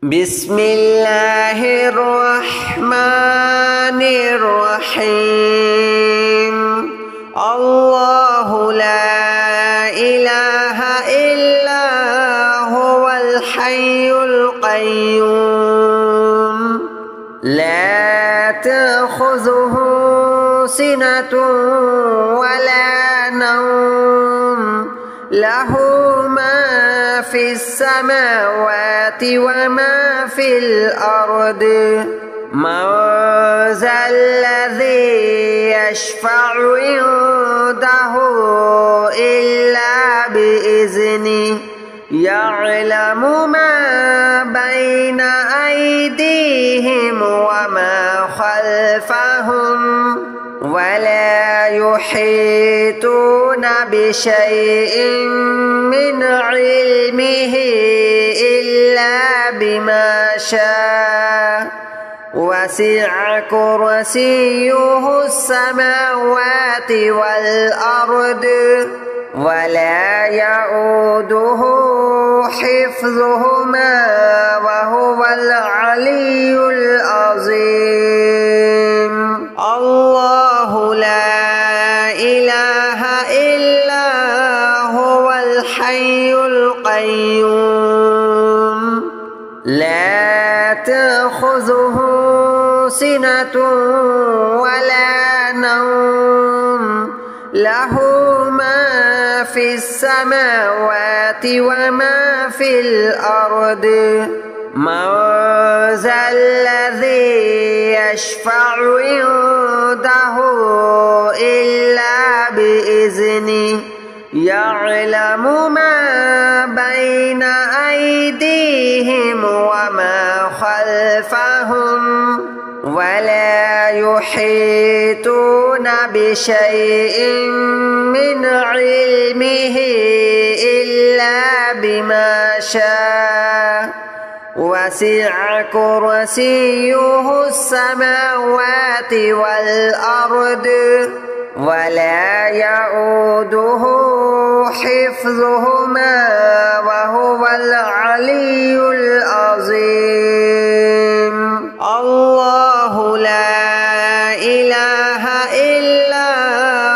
بسم الله الرحمن الرحيم الله لا إله إلا هو الحي القيوم لا تأخذه سنة ولا نوم له ما في السماوات وما في الأرض من ذا الذي يشفع عنده إلا بإذنه يعلم ما بين أيديهم وما خلفهم ولا يحيطون بشيء من علمه إلا بما شاء وسع كرسيه السماوات والأرض ولا يؤوده حفظهما وهو العلي العظيم الله لا إله إلا هو الحي القيوم لا تأخذه سنة ولا نوم له ما في السماوات وما في الأرض من ذا الذي يشفع عنده إلا بإذنه يعلم ما بين أيديهم وما خلفهم ولا يحيطون بشيء من علمه إلا بما شاء وسع كرسيه السماوات والأرض ولا يؤوده حفظهما وهو العلي العظيم الله لا إله إلا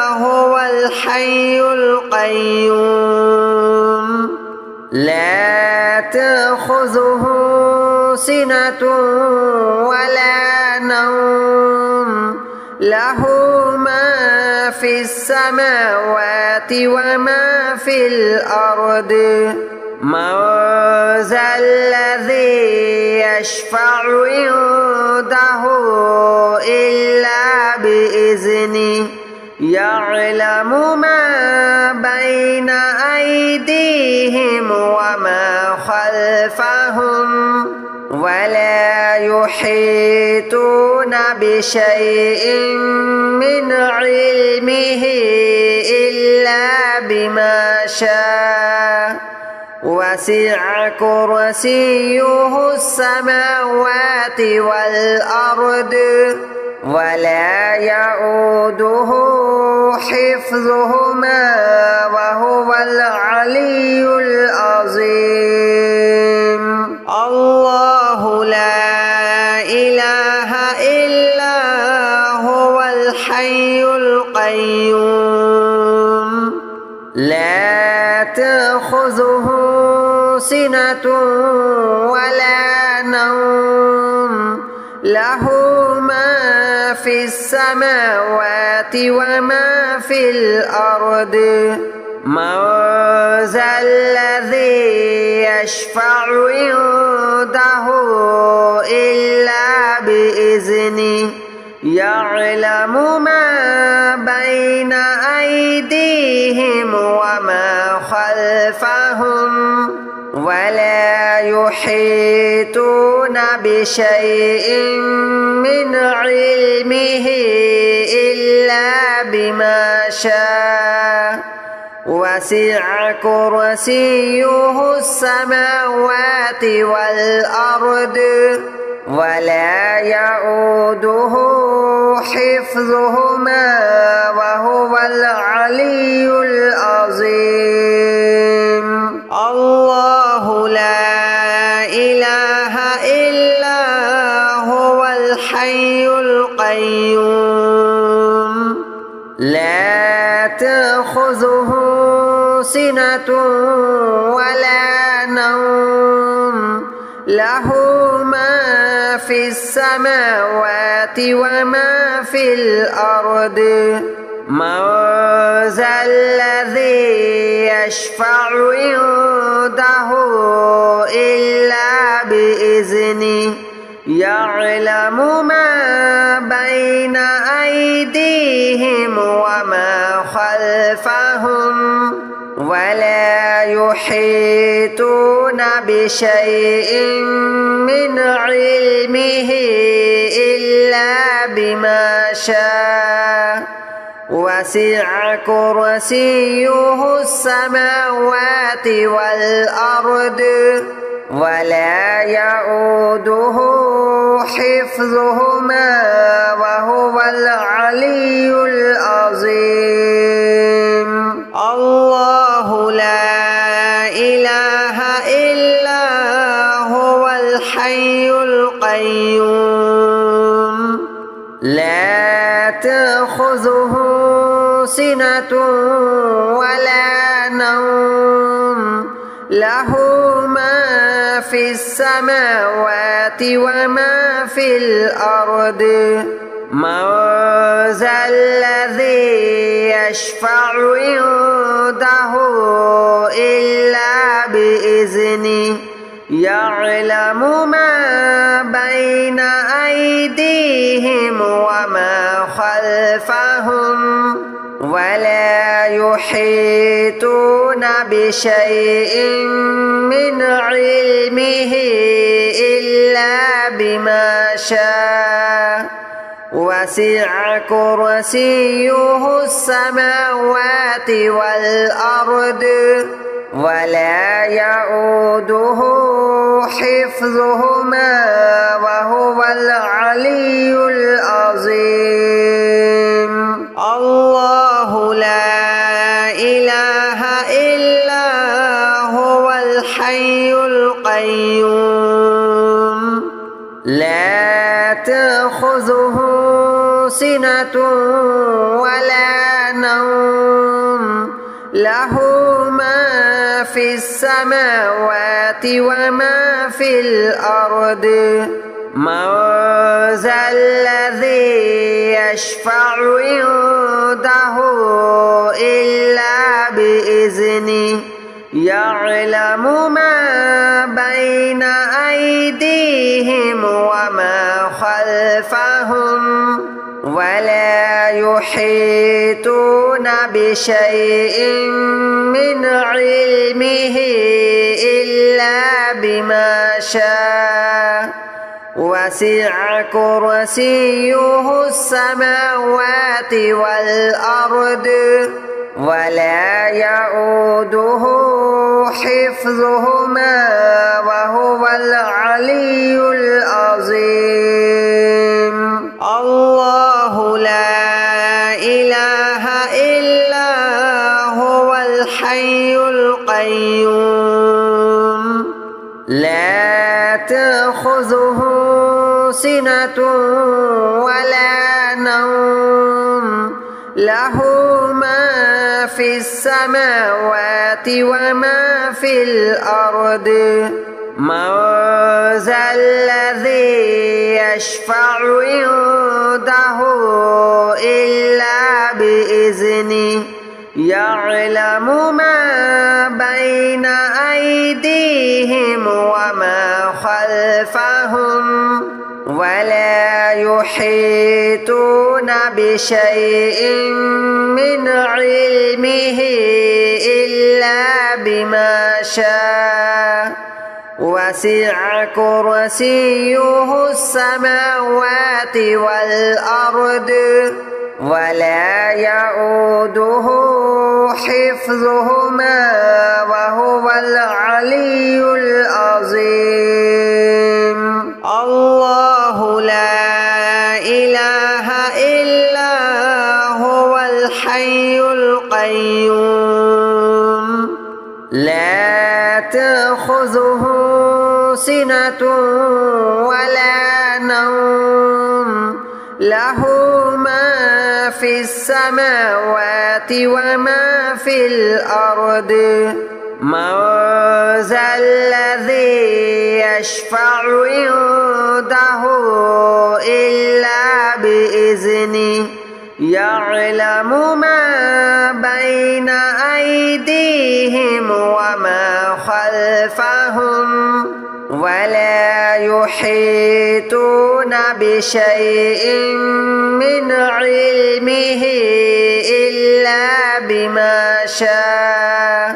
هو الحي القيوم لا تأخذه سنة ولا نوم له ما في السماوات وما في الأرض من ذا الذي يشفع عنده إلا بإذنه يعلم ما بين أيديهم وما خلفهم ولا يحيطون بشيء من علمه إلا بما شاء وسع كرسيه السماوات والأرض ولا يؤوده حفظهما وهو العلي العظيم الله لا إله إلا هو الحي القيوم لا تأخذه سنة ولا نوم له ما في السماوات وما في الأرض من ذا الذي يشفع عنده إلا بإذنه يعلم ما بين أيديهم وما خلفهم ولا يحيطون بشيء من علمه إلا بما شاء وسع كرسيه السماوات والأرض ولا يؤوده حفظهما وهو العلي العظيم الله لا إله سنة ولا نوم له ما في السماوات وما في الأرض من ذا الذي يشفع عنده إلا بإذنه يعلم ما بين أيديهم وما خلفهم ولا يحيطون بشيء من علمه إلا بما شاء وسع كرسيه السماوات والأرض ولا يؤوده حفظهما وهو العلي العظيم الله لا إله إلا هو الحي القيوم لا تأخذه سنة ولا نوم له ما في السماوات وما في الأرض من ذا الذي يشفع عنده إلا بإذنه يعلم ما بين أيديهم وما خلفهم ولا يحيطون بشيء من علمه إلا بما شاء وسع كرسيه السماوات والأرض ولا يؤوده حفظهما وهو العلي العظيم الله لا إله إلا هو الحي القيوم لا تأخذه سنة ولا نوم له ما في السماوات وما في الأرض من ذا الذي يشفع عنده إلا بإذنه يعلم ما بين أيديهم وما خلفهم ولا يحيطون بشيء من علمه إلا بما شاء وسع كرسيه السماوات والأرض ولا يؤوده حفظهما وهو العلي العظيم الله لا إله إلا هو الحي القيوم لا تأخذه سنة ولا نوم له ما في السماوات وما في الأرض من ذا الذي يشفع عنده إلا بإذنه يعلم ما بين أيديهم وما خلفهم ولا يحيطون بشيء من علمه إلا بما شاء وسع كرسيه السماوات والأرض ولا يؤوده حفظهما وهو العلي العظيم الله لا إله إلا هو الحي القيوم لا تأخذه سنة ولا نوم له ما في السماوات وما في الأرض من ذا الذي يشفع عنده إلا بإذنه يعلم ما بين أيديهم وما خلفهم ولا يحيطون بشيء من علمه إلا بما شاء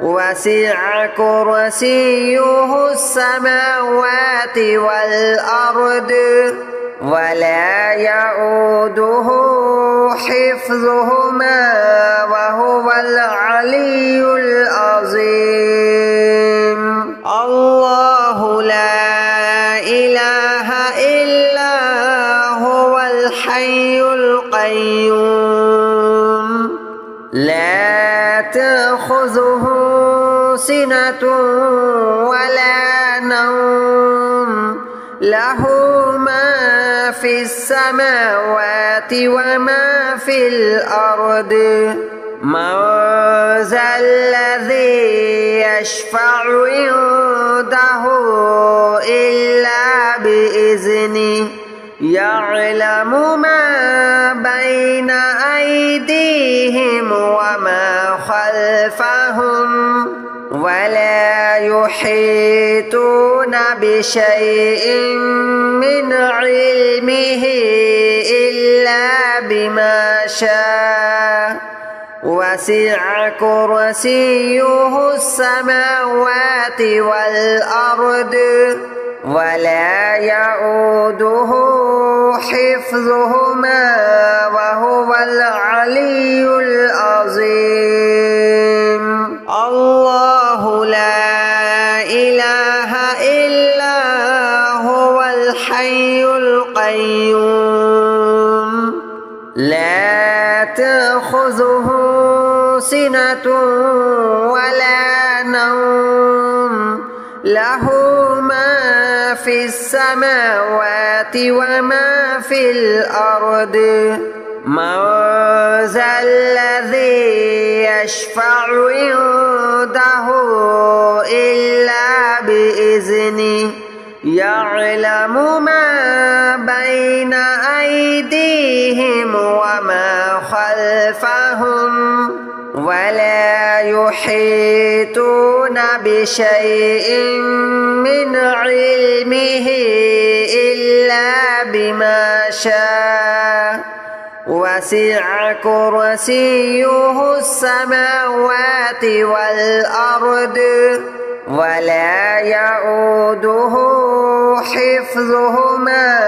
وسع كرسيه السماوات والأرض ولا يؤوده حفظهما وهو العلي العظيم الله لا إله إلا هو الحي القيوم لا تأخذه سنة ولا نوم له ما في السماوات وما في الأرض من ذا الذي يشفع عنده إلا بإذنه يعلم ما بين أيديهم وما خلفهم ولا يحيطون بشيء من علمه إلا بما شاء وسع كرسيه السماوات والأرض ولا يؤوده حفظهما وهو العلي العظيم الله لا إله إلا هو الحي القيوم لا تأخذه سنة ولا نوم له ما في السماوات وما في الأرض من ذا الذي يشفع عنده إلا بإذنه يعلم ما بين أيديهم وما خلفهم ولا يحيطون بشيء من علمه إلا بما شاء وسع كرسيه السماوات والأرض ولا يؤوده حفظهما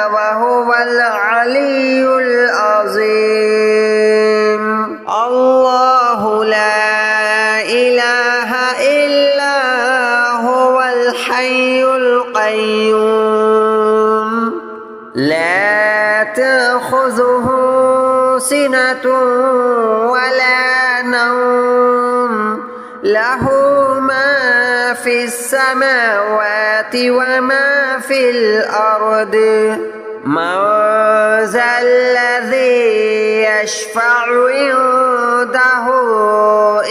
وهو العلي العظيم الله لا إله إلا هو الحي القيوم لا تأخذه سنة ولا نوم له ما في السماوات وما في الأرض من ذا الذي يشفع عنده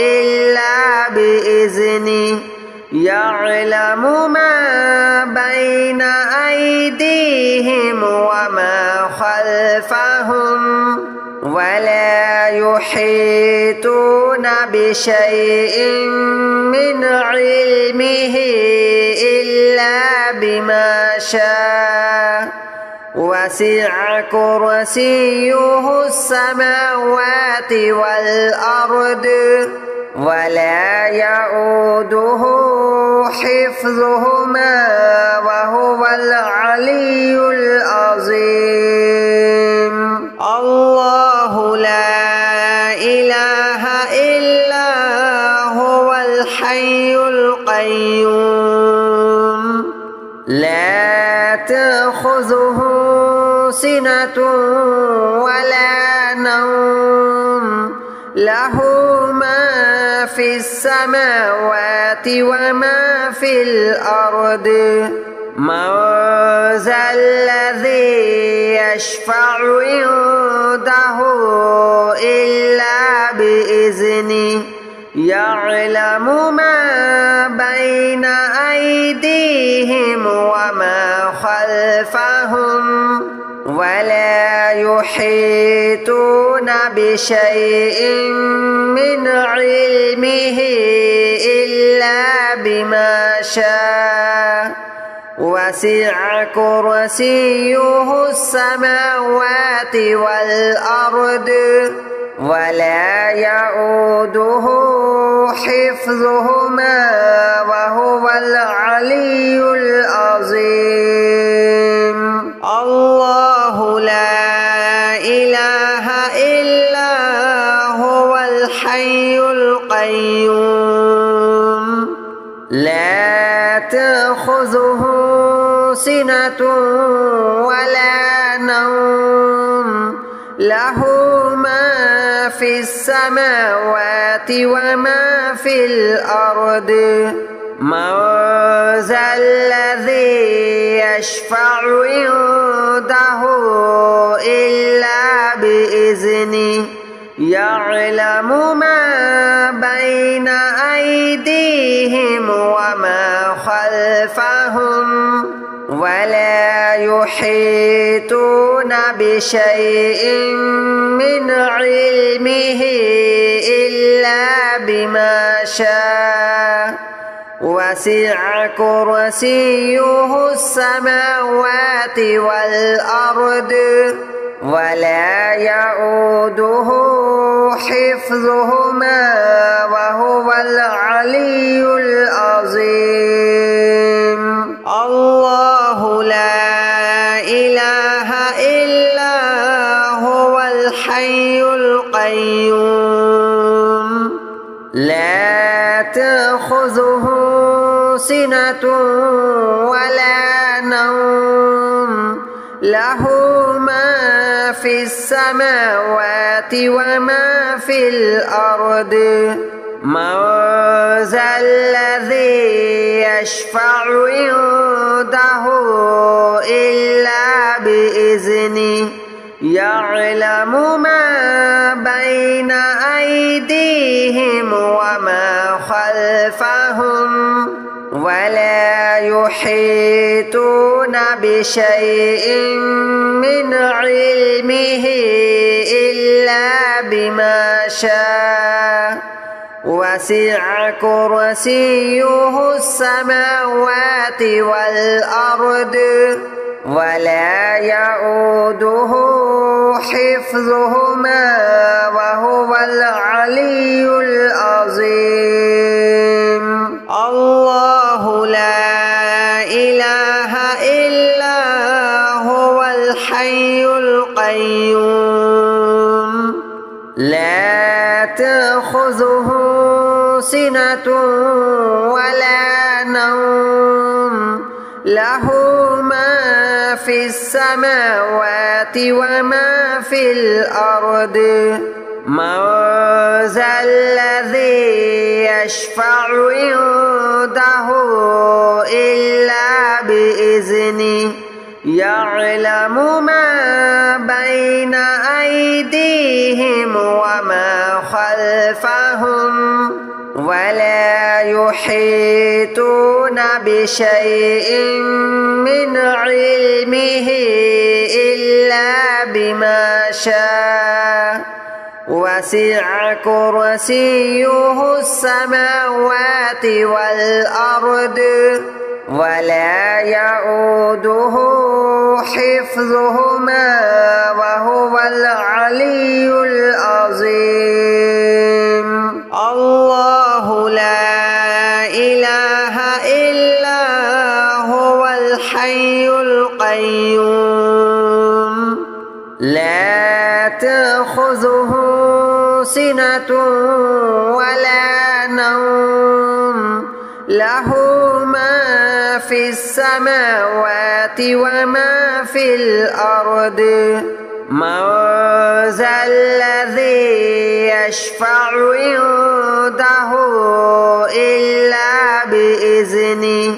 إلا بإذنه يعلم ما بين أيديهم وما خلفهم ولا يحيطون بشيء من علمه إلا بما شاء وسع كرسيه السماوات والأرض ولا يؤوده حفظهما وهو العلي العظيم الله لا إله إلا هو الحي القيوم لا تأخذه سنة ولا نوم له ما في السماوات وما في الأرض من ذا الذي يشفع عنده عنده إلا بإذنه يعلم ما بين أيديهم وما خلفهم ولا يحيطون بشيء من علمه إلا بما شاء وسع كرسيه السماوات والأرض ولا يؤوده حفظهما وهو العلي العظيم الله لا إله إلا هو الحي القيوم لا تأخذه سنة ولا نوم له ما في السماوات وما في الأرض من ذا الذي يشفع عنده إلا بإذنه يعلم ما بين أيديهم وما خلفهم ولا يحيطون بشيء من علمه إلا بما شاء وسع كرسيه السماوات والأرض ولا يؤوده حفظهما وهو العلي العظيم الله لا إله إلا هو الحي القيوم لا تأخذه سنة ولا نوم له ما في السماوات وما في الأرض من ذا الذي يشفع عنده إلا بإذنه يعلم ما بين أيديهم وما خلفهم ولا يحيطون بشيء من علمه إلا بما شاء وسع كرسيه السماوات والأرض ولا يؤوده حفظهما وهو العلي العظيم الله لا إله إلا هو الحي القيوم لا تأخذه سنة ولا نوم له ما في السماوات وما في الأرض من ذا الذي يشفع عنده إلا بإذنه يعلم ما بين أيديهم وما خلفهم ولا يحيطون بشيء من علمه إلا بما شاء وسع كرسيه السماوات والأرض ولا يؤوده حفظهما وهو العلي العظيم الله لا إله إلا هو الحي القيوم لا تأخذه سنة ولا نوم له ما في السماوات وما في الأرض من ذا الذي يشفع عنده إلا بإذنه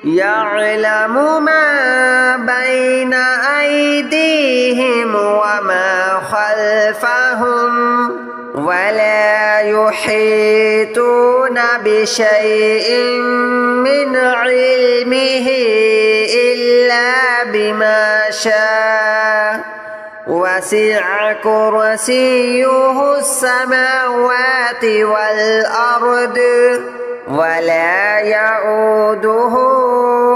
يعلم ما بين أيديهم وما خلفهم يحيطون بشيء من علمه إلا بما شاء وسع كرسيه السماوات والأرض ولا يؤوده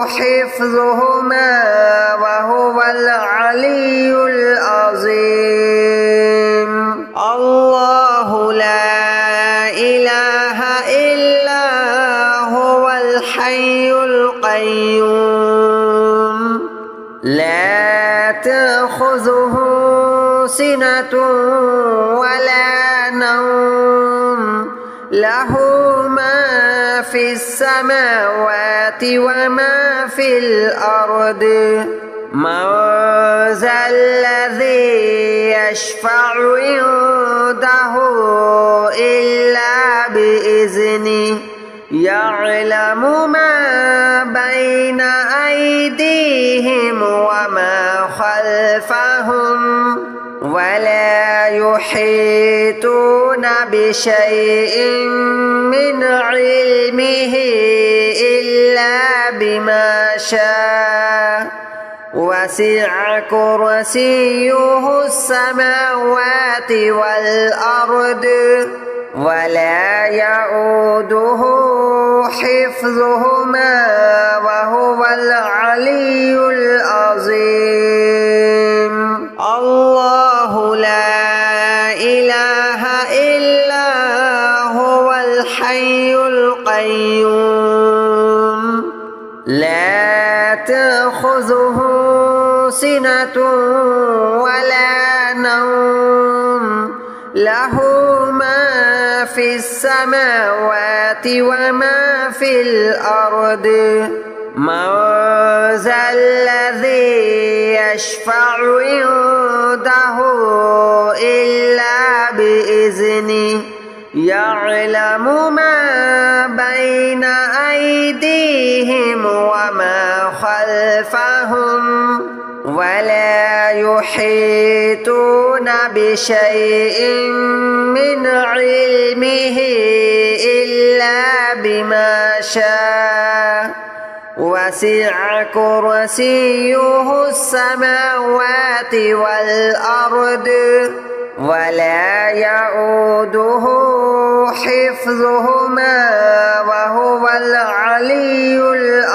حفظهما وهو العلي العظيم الله لا إله إلا هو الحي القيوم لا تأخذه سنة ولا نوم له ما في السماوات وما في الأرض من ذا الذي يشفع عنده إلا بإذنه يعلم ما بين أيديهم وما خلفهم ولا يحيطون بشيء من علمه إلا بما شاء وسع كرسيه السماوات والأرض ولا يؤوده حفظهما وهو العلي العظيم الله لا إله إلا هو الحي القيوم لا تأخذه سنة ولا نوم له ما في السماوات وما في الأرض من ذا الذي يشفع عنده إلا بإذنه يعلم ما بين أيديهم وما خلفهم ولا يحيطون بشيء من علمه إلا بما شاء وسع كرسيه السماوات والأرض ولا يؤوده حفظهما وهو العلي العظيم